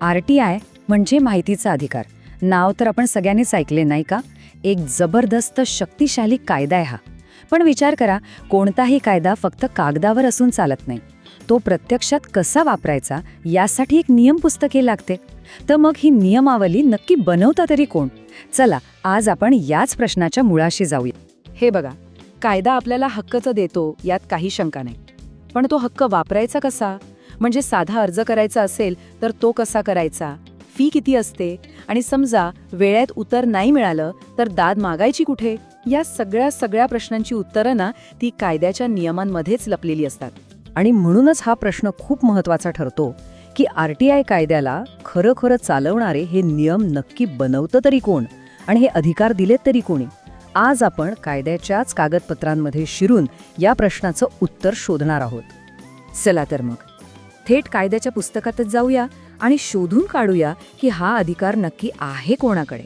RTI म्हणजे माहितीचा अधिकार. नाव तर आपण सगळ्यांनीच ऐकले नाही का? एक जबरदस्त शक्तिशाली कायदा आहे हा. पण विचार करा, कोणताही कायदा फक्त कागदावर असून चालत नाही. तो प्रत्यक्षात कसा वापरायचा यासाठी एक नियम पुस्तके लागते. तर मग ही नियमावली नक्की बनवता तरी कोण? चला, आज आपण याच प्रश्नाच्या मुळाशी जाऊया. हे बघा, कायदा आपल्याला हक्क तर देतो, यात काही शंका नाही. पण तो हक्क वापरायचा कसा? म्हणजे साधा अर्ज करायचा असेल तर तो कसा करायचा, फी किती असते, आणि समजा वेळेत उत्तर नाही मिळालं तर दाद मागायची कुठे? या सगळ्या प्रश्नांची उत्तरं ना ती कायद्याच्या नियमांमध्येच लपलेली असतात. आणि म्हणूनच हा प्रश्न खूप महत्त्वाचा ठरतो की RTI कायद्याला खरं चालवणारे हे नियम नक्की बनवतं तरी कोण, आणि हे अधिकार दिलेत तरी कोणी? आज आपण कायद्याच्याच कागदपत्रांमध्ये शिरून या प्रश्नाचं उत्तर शोधणार आहोत. चला तर मग थेट कायद्याच्या पुस्तकातच जाऊया आणि शोधून काढूया की हा अधिकार नक्की आहे कोणाकडे.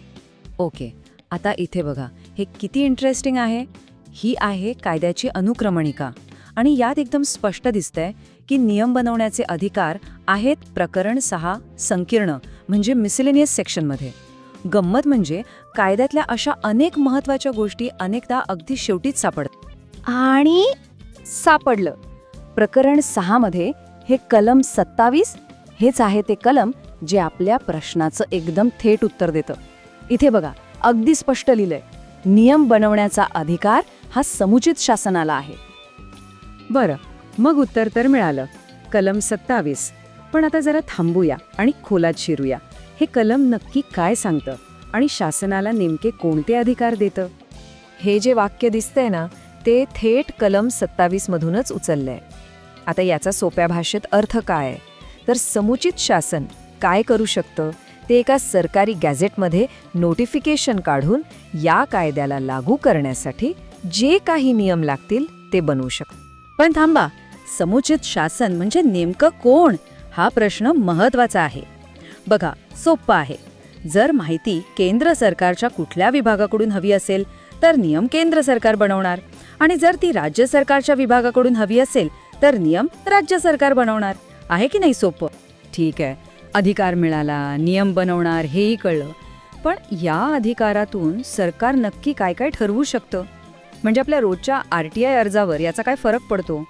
ओके, आता इथे बघा, हे किती इंटरेस्टिंग आहे. ही आहे कायद्याची अनुक्रमणिका आणि यात एकदम स्पष्ट दिसतंय की नियम बनवण्याचे अधिकार आहेत प्रकरण 6 संकीर्ण म्हणजे मिसेलेनियस सेक्शनमध्ये. गंमत म्हणजे कायद्यातल्या अशा अनेक महत्त्वाच्या गोष्टी अनेकदा अगदी शेवटीच सापडतात. आणि सापडलं. प्रकरण 6 मध्ये हे कलम 27 हेच आहे ते कलम जे आपल्या प्रश्नाचं एकदम थेट उत्तर देतं. इथे बघा, अगदी स्पष्ट लिहिलंय, नियम बनवण्याचा अधिकार हा समुचित शासनाला आहे. बरं, मग उत्तर तर मिळालं, कलम 27. पण आता जरा थांबूया आणि खोलात शिरूया. हे कलम नक्की काय सांगतं आणि शासनाला नेमके कोणते अधिकार देतं? हे जे वाक्य दिसतंय ना, ते थेट कलम 27 मधूनच उचललंय. आता याचा सोप्या भाषेत अर्थ काय आहे? तर समुचित शासन काय करू शकतं ते एका सरकारी गॅझेटमध्ये नोटिफिकेशन काढून या कायद्याला लागू करण्यासाठी जे काही नियम लागतील ते बनवू शकतं. पण थांबा, समुचित शासन म्हणजे नेमकं कोण? हा प्रश्न महत्त्वाचा आहे. बघा, सोप्पं आहे. जर माहिती केंद्र सरकारच्या कुठल्या विभागाकडून हवी असेल तर नियम केंद्र सरकार बनवणार, आणि जर ती राज्य सरकारच्या विभागाकडून हवी असेल तर नियम राज्य सरकार बनवणार. आहे की नाही सोपं? ठीक आहे, अधिकार मिळाला, नियम बनवणार हेही कळलं. पण या अधिकारातून सरकार नक्की काय काय ठरवू शकतं? म्हणजे आपल्या रोजच्या RTI अर्जावर याचा काय फरक पडतो?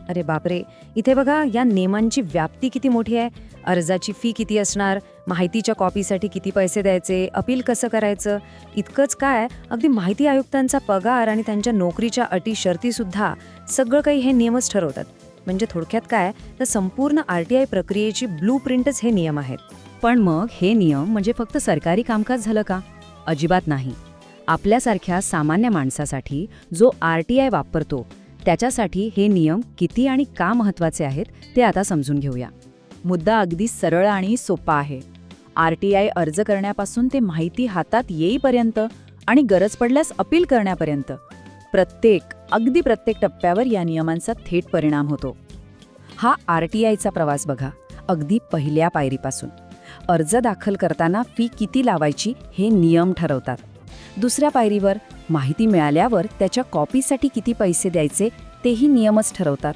अरे बापरे, इथे बघा, या नियमांची व्याप्ती किती मोठी आहे. अर्जाची फी किती असणार, माहितीच्या कॉपीसाठी किती पैसे द्यायचे, अपील कसं करायचं, इतकंच काय, अगदी माहिती आयुक्तांचा पगार आणि त्यांच्या नोकरीच्या अटी शर्ती सुद्धा सगळं काही हे नियमच ठरवतात. म्हणजे थोडक्यात काय, तर संपूर्ण RTI प्रक्रियेची ब्लूप्रिंटच हे नियम आहेत. पण मग हे नियम म्हणजे फक्त सरकारी कामकाज झालं का? अजिबात नाही. आपल्यासारख्या सामान्य माणसासाठी जो RTI वापरतो त्याच्यासाठी हे नियम किती आणि का महत्त्वाचे आहेत ते आता समजून घेऊया. मुद्दा अगदी सरळ आणि सोपा आहे. RTI अर्ज करण्यापासून ते माहिती हातात येईपर्यंत आणि गरज पडल्यास अपील करण्यापर्यंत अगदी प्रत्येक टप्प्यावर या नियमांचा थेट परिणाम होतो. हा RTIचा प्रवास बघा, अगदी पहिल्या पायरीपासून. अर्ज दाखल करताना फी किती लावायची हे नियम ठरवतात. दुसऱ्या पायरीवर माहिती मिळाल्यावर त्याच्या कॉपीसाठी किती पैसे द्यायचे तेही नियमच ठरवतात.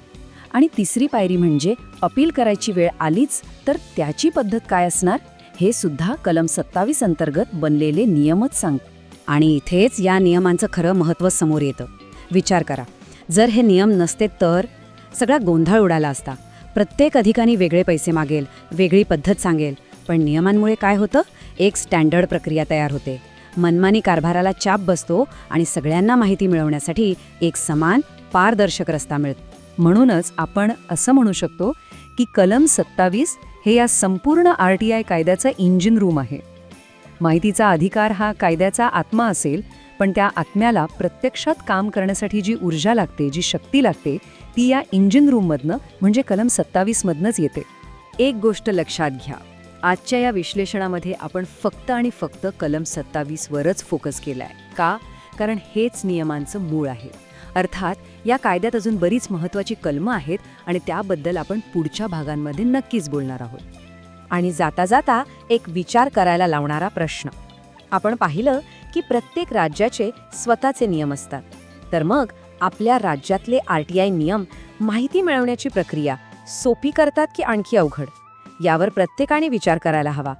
आणि तिसरी पायरी म्हणजे अपील करायची वेळ आलीच तर त्याची पद्धत काय असणार हे सुद्धा कलम 27 अंतर्गत बनलेले नियमच सांगतात. आणि इथेच या नियमांचं खरं महत्त्व समोर येतं. विचार करा, जर हे नियम नसते तर सगळा गोंधळ उडाला असता. प्रत्येक अधिकारी वेगळे पैसे मागेल, वेगळी पद्धत सांगेल. पण नियमांमुळे काय होतं, एक स्टँडर्ड प्रक्रिया तयार होते. मनमानी कारभाराला चाप बसतो आणि सगळ्यांना माहिती मिळवण्यासाठी एक समान पारदर्शक रस्ता मिळतो. म्हणूनच आपण असं म्हणू शकतो की कलम 27 हे या संपूर्ण RTI कायद्याचं इंजिन रूम आहे. माहितीचा अधिकार हा कायद्याचा आत्मा असेल, पण त्या आत्म्याला प्रत्यक्षात काम करण्यासाठी जी ऊर्जा लागते, जी शक्ती लागते, ती या इंजिन रूममधनं म्हणजे कलम 27 मधनंच येते. एक गोष्ट लक्षात घ्या, आजच्या या विश्लेषणामध्ये आपण फक्त आणि फक्त कलम 27 वरच फोकस केलाय. का? कारण हेच नियमांचं मूळ आहे. अर्थात या कायद्यात अजून बरीच महत्त्वाची कलमं आहेत आणि त्याबद्दल आपण पुढच्या भागांमध्ये नक्कीच बोलणार आहोत. आणि जाता जाता एक विचार करायला लावणारा प्रश्न. आपण पाहिलं की प्रत्येक राज्याचे स्वतःचे नियम असतात. तर मग आपल्या राज्यातले RTI नियम माहिती मिळवण्याची प्रक्रिया सोपी करतात की आणखी अवघड? यावर प्रत्येकाने विचार करायला हवा.